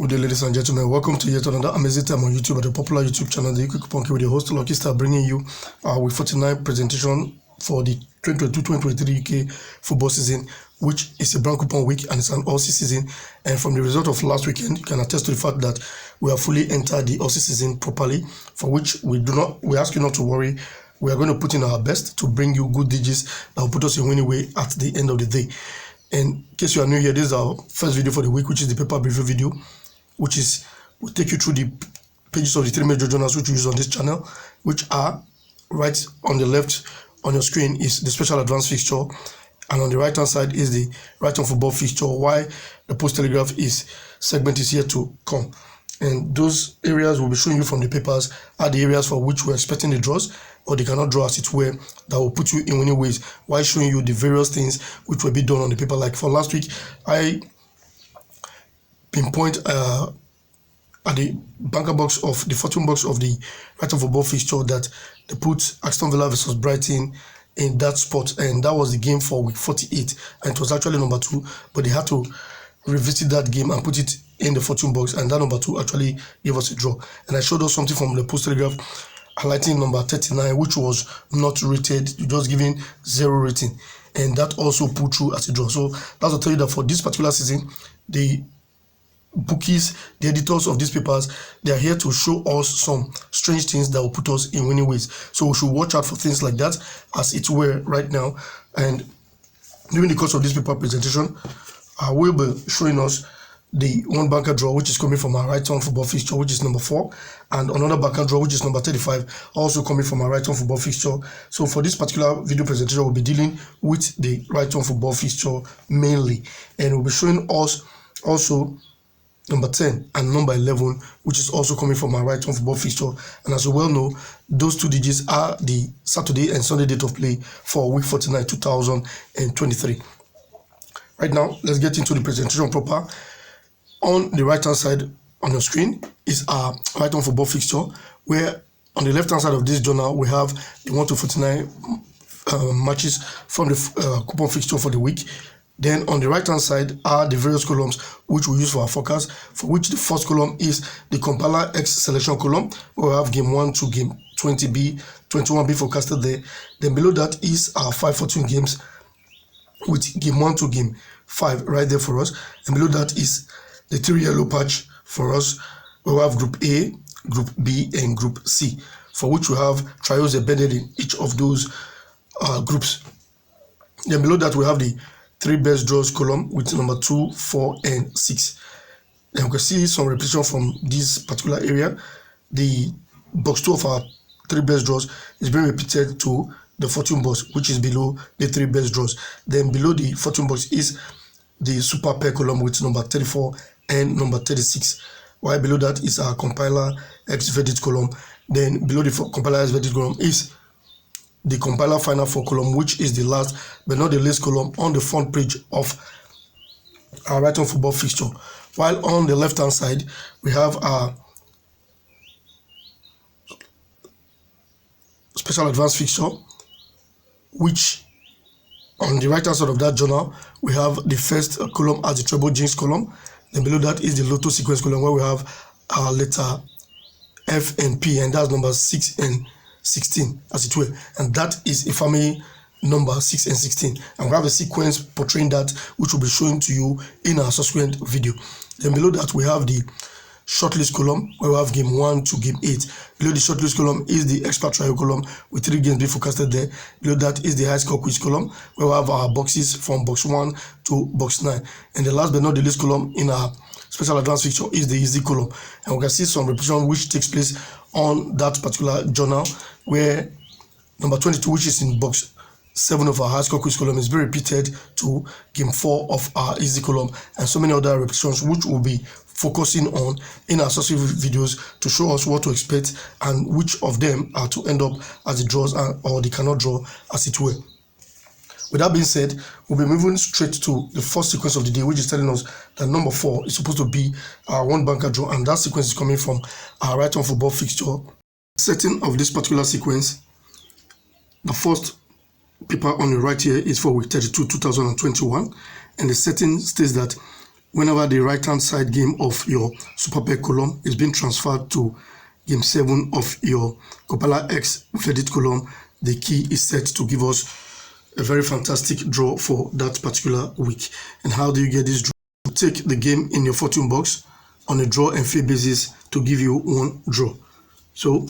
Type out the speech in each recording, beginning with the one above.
Good day, ladies and gentlemen. Welcome to yet another amazing time on YouTube at the popular YouTube channel, the UK Coupon Key, with the host Lucky Star, bringing you with 49 presentation for the 2022-2023 UK football season, which is a brand coupon week and it's an Aussie season. And from the result of last weekend, you can attest to the fact that we have fully entered the Aussie season properly, for which we ask you not to worry. We are going to put in our best to bring you good digits that will put us in winning way at the end of the day. And in case you are new here, this is our first video for the week, which is the paper review video, which is we'll take you through the pages of the three major journals which we use on this channel, which are right on the left on your screen is the special advance fixture, and on the right hand side is the right on football fixture. Why the Pools Telegraph segment is here to come. And those areas we'll be showing you from the papers are the areas for which we're expecting the draws, or they cannot draw as it were, that will put you in winning ways, while showing you the various things which will be done on the paper. Like for last week, I pinpoint at the banker box of the fortune box of the right on football fixture that they put Aston Villa versus Brighton in that spot, and that was the game for week 48, and it was actually number 2, but they had to revisit that game and put it in the fortune box, and that number 2 actually gave us a draw. And I showed us something from the Pools Telegraph highlighting number 39, which was not rated, just giving 0 rating, and that also put through as a draw. So that's to tell you that for this particular season, the bookies, the editors of these papers, they are here to show us some strange things that will put us in winning ways. So we should watch out for things like that as it were right now. And during the course of this paper presentation, I will be showing us the one banker draw which is coming from our right on football fixture, which is number 4, and another banker draw which is number 35, also coming from our right on football fixture. So for this particular video presentation, we'll be dealing with the right on football fixture mainly, and we'll be showing us also number 10 and number 11, which is also coming from our right on football fixture. And as you well know, those two digits are the Saturday and Sunday date of play for week 49 2023. Right now, let's get into the presentation proper. On the right hand side on your screen is our right on football fixture, where on the left hand side of this journal we have the 1 to 49 matches from the coupon fixture for the week. Then on the right hand side are the various columns which we use for our forecast, for which the first column is the compiler X selection column, where we have game 1 to game 20B, 21B forecasted there. Then below that is our 5 fortune games with game 1 to game 5 right there for us. And below that is the 3 yellow patch for us, where we have group A, group B, and group C, for which we have trials embedded in each of those groups. Then below that we have the 3 best draws column with number 2, 4, and 6. And we can see some repetition from this particular area. The box 2 of our 3 best draws is being repeated to the fortune box, which is below the 3 best draws. Then below the fortune box is the super pair column with number 34 and number 36. While below that is our compiler X verdict column. Then below the compiler X verdict column is the compiler final 4 column, which is the last but not the least column on the front page of our right on football fixture. While on the left hand side we have our special advance fixture, which on the right hand side of that journal we have the first column as the treble jinx column. Then below that is the lotto sequence column, where we have our letter F and P, and that's number 6 and 16 as it were, and that is a family number 6 and 16, and we have a sequence portraying that, which will be shown to you in our subsequent video. Then below that we have the shortlist column, where we have game 1 to game 8. Below the shortlist column is the expert trial column with 3 games being forecasted there. Below that is the high score quiz column, where we have our boxes from box 1 to box 9. And the last but not the least column in our special advance fixture is the easy column, and we can see some repetition which takes place on that particular journal, where number 22, which is in box 7 of our high score quiz column, is being repeated to game 4 of our easy column, and so many other repetitions which will be focusing on in our subsequent videos to show us what to expect and which of them are to end up as the draws or they cannot draw as it were. With that being said, we'll be moving straight to the first sequence of the day, which is telling us that number 4 is supposed to be our one banker draw, and that sequence is coming from our right on football fixture. Setting of this particular sequence, the first paper on the right here is for week 32 2021, and the setting states that whenever the right-hand side game of your Super Pair column is being transferred to game 7 of your Copala X verdict column, the key is set to give us a very fantastic draw for that particular week. And how do you get this draw? You take the game in your fortune box on a draw and fail basis to give you one draw. So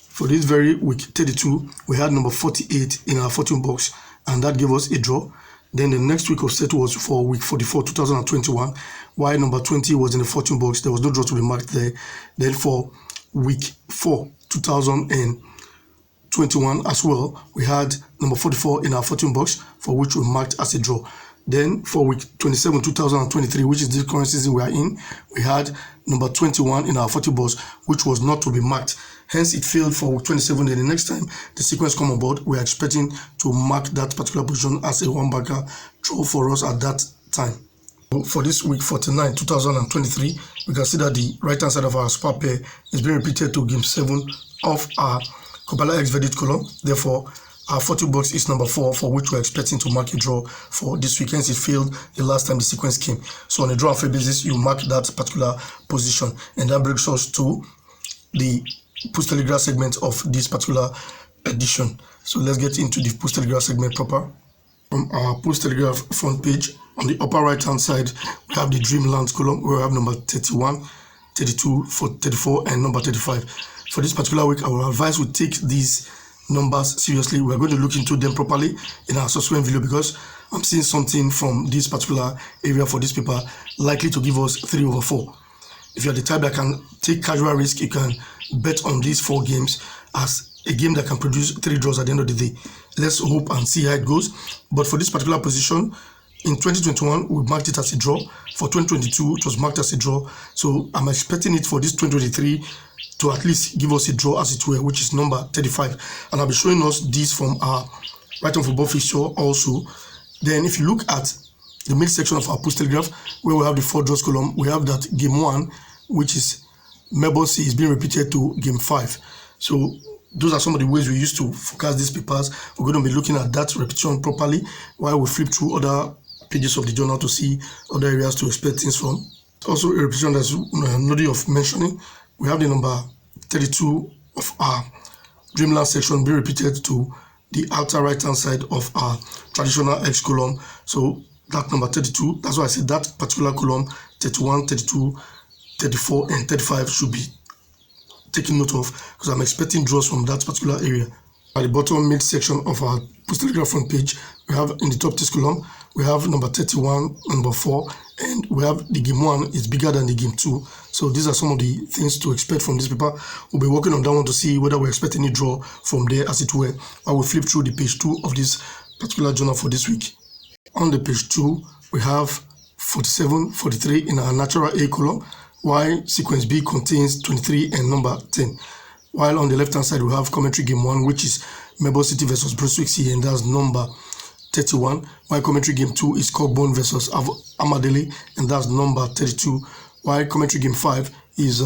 for this very week 32, we had number 48 in our fortune box, and that gave us a draw. Then the next week of set was for week 44, 2021, while number 20 was in the fortune box. There was no draw to be marked there. Then for week 4, 2021 as well, we had number 44 in our fortune box, for which we marked as a draw. Then for week 27, 2023, which is the current season we are in, we had number 21 in our 40 box, which was not to be marked. Hence, it failed for week 27. Then the next time the sequence come on board, we are expecting to mark that particular position as a one-bagger draw for us at that time. For this week 49, 2023, we can see that the right-hand side of our Super Pair is being repeated to game 7 of our Copala X verdict column. Therefore, our 40 box is number 4, for which we're expecting to mark a draw for this weekend. It failed the last time the sequence came. So on a draw and fail basis, you mark that particular position. And that brings us to the Pools Telegraph segment of this particular edition. So let's get into the Pools Telegraph segment proper. From our Pools Telegraph front page, on the upper right hand side, we have the Dreamland column, where we have number 31, 32, 34, and number 35. For this particular week, I will advise we take these numbers seriously. We are going to look into them properly in our subsequent video, because I'm seeing something from this particular area for this paper likely to give us 3/4. If you're the type that can take casual risk, you can bet on these 4 games as a game that can produce 3 draws at the end of the day. Let's hope and see how it goes. But for this particular position, in 2021, we marked it as a draw. For 2022, it was marked as a draw. So I'm expecting it for this 2023 to at least give us a draw, as it were, which is number 35. And I'll be showing us this from our Right On Football Fixture also. Then if you look at the midsection of our Pools Telegraph, where we have the 4 draws column, we have that game 1, which is Melbourne C, is being repeated to game 5. So those are some of the ways we used to forecast these papers. We're going to be looking at that repetition properly while we flip through other pages of the journal to see other areas to expect things from. Also, a repetition that's worthy of mentioning. We have the number 32 of our Dreamland section being repeated to the outer right hand side of our traditional X column. So that number 32, that's why I said that particular column, 31, 32, 34, and 35 should be taken note of, because I'm expecting draws from that particular area. At the bottom midsection of our Pools Telegraph front page, we have in the top test column, we have number 31, number 4, and we have the game 1 is bigger than the game 2. So these are some of the things to expect from this paper. We'll be working on that one to see whether we expect any draw from there, as it were. I will flip through the page 2 of this particular journal for this week. On the page 2, we have 47, 43 in our natural A column, while sequence B contains 23 and number 10. While on the left hand side, we have commentary game 1, which is Melbourne City versus Brunswick C, and that's number 31. While commentary game 2 is Cockburn versus Amadele, and that's number 32. While commentary game 5 is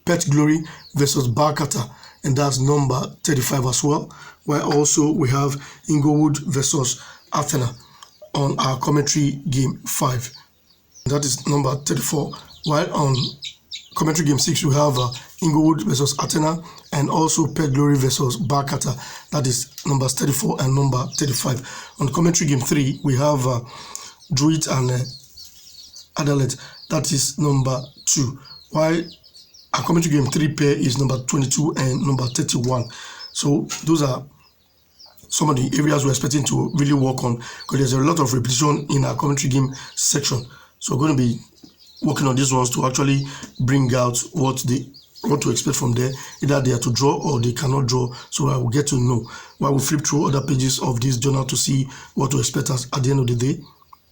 Pet Glory versus Barkata, and that's number 35 as well. While also we have Inglewood versus Athena on our commentary game 5. That is number 34. While on commentary game 6, we have Inglewood versus Athena, and also Pet Glory versus Barkata. That is numbers 34 and number 35. On commentary game 3, we have Druid and Adelaide. That is number 2. While our commentary game 3 pair is number 22 and number 31. So those are some of the areas we're expecting to really work on, because there's a lot of repetition in our commentary game section. So we're going to be working on these ones to actually bring out what to expect from there. Either they are to draw or they cannot draw, so I will get to know while we flip through other pages of this journal to see what to expect at the end of the day.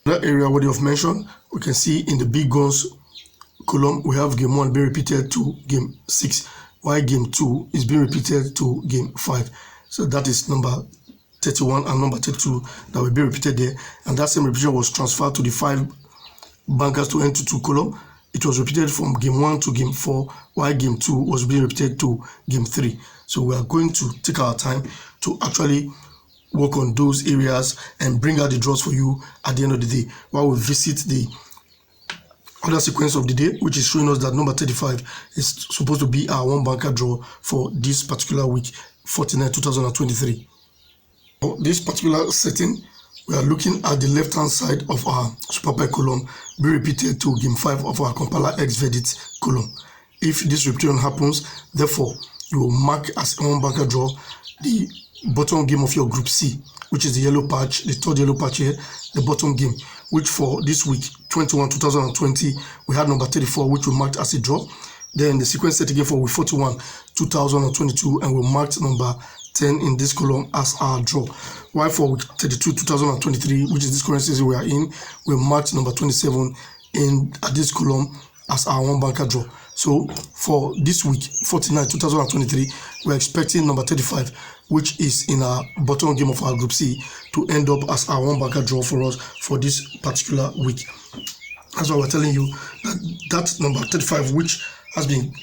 That area worthy of mention, we can see in the big guns column, we have game 1 being repeated to game 6, while game 2 is being repeated to game 5. So that is number 31 and number 32 that will be repeated there, and that same repetition was transferred to the 5 bankers to enter 2 column. It was repeated from game 1 to game 4, while game 2 was being repeated to game 3. So we are going to take our time to actually work on those areas and bring out the draws for you at the end of the day, while we visit the other sequence of the day, which is showing us that number 35 is supposed to be our one banker draw for this particular week, 49 2023. For this particular setting, we are looking at the left hand side of our super pie column be repeated to game 5 of our compiler X verdict column. If this repetition happens, therefore you will mark as one banker draw the bottom game of your group C, which is the yellow patch, the third yellow patch here, the bottom game, which for this week 21 2020 we had number 34, which we marked as a draw. Then the sequence set again for week 41 2022, and we marked number 10 in this column as our draw. While for week 32 2023, which is this current season we are in, we marked number 27 in this column as our one banker draw. So for this week 49 2023, we're expecting number 35, which is in our bottom game of our group C, to end up as our one banker draw for us for this particular week. That's why we're telling you that number 35, which has been,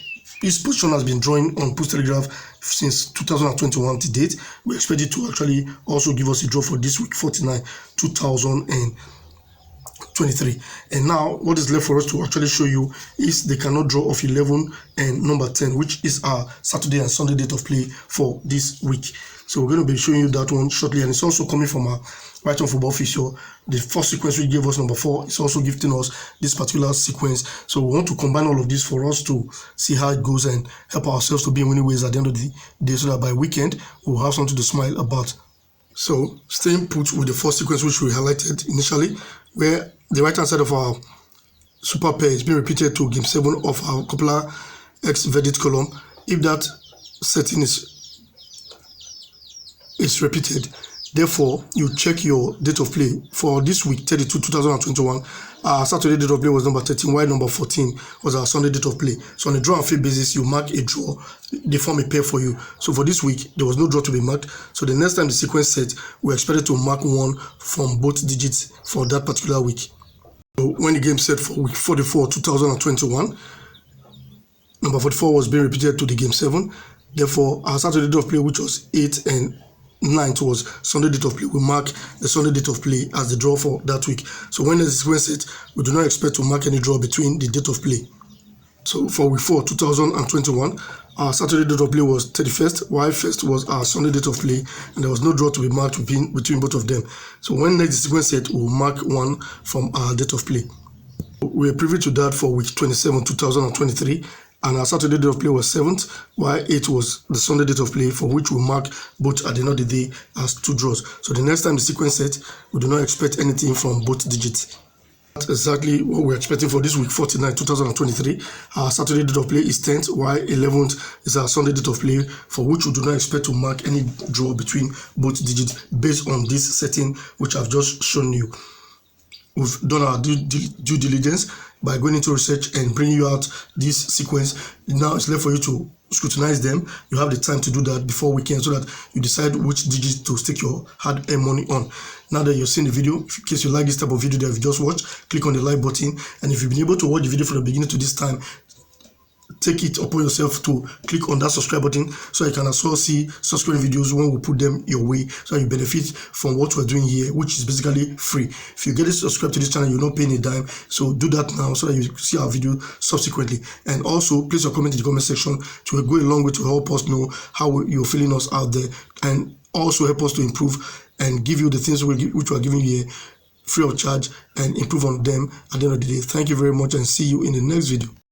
his position has been drawing on Pools Telegraph since 2021 to date. We expect it to actually also give us a draw for this week 49 2023. And now what is left for us to actually show you is the cannot draw of 11 and number 10, which is our Saturday and Sunday date of play for this week. So we're going to be showing you that one shortly, and it's also coming from our Right On Football Fixture. The first sequence which gave us number 4 is also gifting us this particular sequence. So we want to combine all of this for us to see how it goes and help ourselves to be in winning ways at the end of the day, so that by weekend we'll have something to smile about. So staying put with the first sequence which we highlighted initially, where the right hand side of our super pair is being repeated to game 7 of our compiler X verdict column. If that setting is repeated, therefore you check your date of play for this week 32 2021. Our Saturday date of play was number 13, while number 14 was our Sunday date of play. So on a draw and fail basis, you mark a draw, they form a pair for you. So for this week there was no draw to be marked, so the next time the sequence set, we're expected to mark one from both digits for that particular week. So when the game set for week 44 2021, number 44 was being repeated to the game 7. Therefore our Saturday date of play, which was 8 and 9 was Sunday date of play, we mark the Sunday date of play as the draw for that week. So when the sequence set, we do not expect to mark any draw between the date of play. So for week 4 2021, our Saturday date of play was 31st, while 1st was our Sunday date of play, and there was no draw to be marked between both of them. So when next sequence set, we'll mark one from our date of play. We are privy to that for week 27 2023. And our Saturday date of play was 7th, while 8th was the Sunday date of play, for which we mark both at the end of the day as 2 draws. So the next time the sequence set, we do not expect anything from both digits. That's exactly what we're expecting for this week 49 2023. Our Saturday date of play is 10th, while 11th is our Sunday date of play, for which we do not expect to mark any draw between both digits based on this setting which I've just shown you. We've done our due diligence by going into research and bringing you out this sequence. Now it's left for you to scrutinize them. You have the time to do that before weekend, so that you decide which digits to stake your hard-earned money on. Now that you've seen the video, in case you like this type of video that you've just watched, click on the like button. And if you've been able to watch the video from the beginning to this time, take it upon yourself to click on that subscribe button, so you can also see subsequent videos when we put them your way, so you benefit from what we're doing here, which is basically free. If you get subscribed to this channel, you're not paying a dime, so do that now so that you see our video subsequently. And also place your comment in the comment section to go a long way to help us know how you're feeling us out there, and also help us to improve and give you the things which we are giving you here free of charge, and improve on them at the end of the day. Thank you very much, and see you in the next video.